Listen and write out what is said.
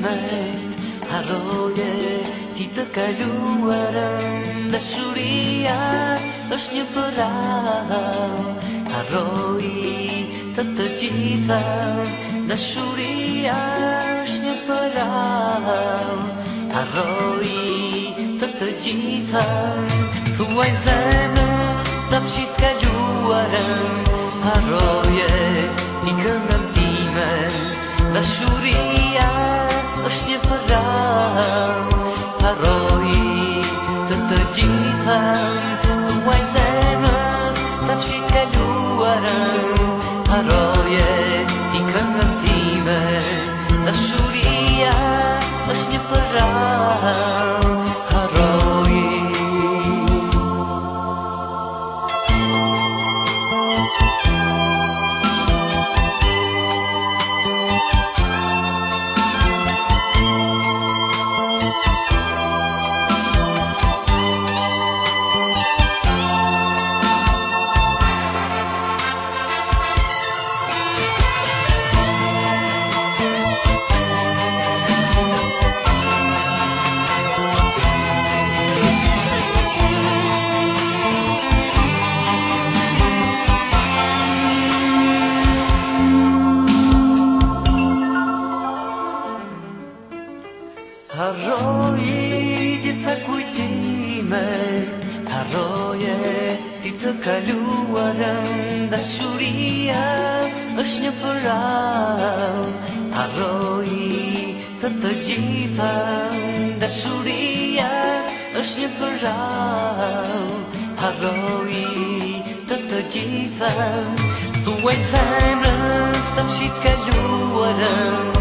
kujtimet, harroje ti të kaluarën. Dashuria është një përrau, harroj të gjitha. Dashuria është një përrau, harroj të gjitha. Thuaj zemrës ta fshit kaluarën, harroje ti këngën time. Dashuria është një përrau, harroj të gjitha. Thuaj zemrës ta fshit kaluarën, harroje ti këngën time. Dashuria është një përrau, harroj. Harroj gjitha kujtimet, harroje ti të kaluarën. Dashuria është një përrau, harroj të gjitha. Dashuria është një përrau, harroj të gjitha. Thuaj zemrës ta fshit kaluarën,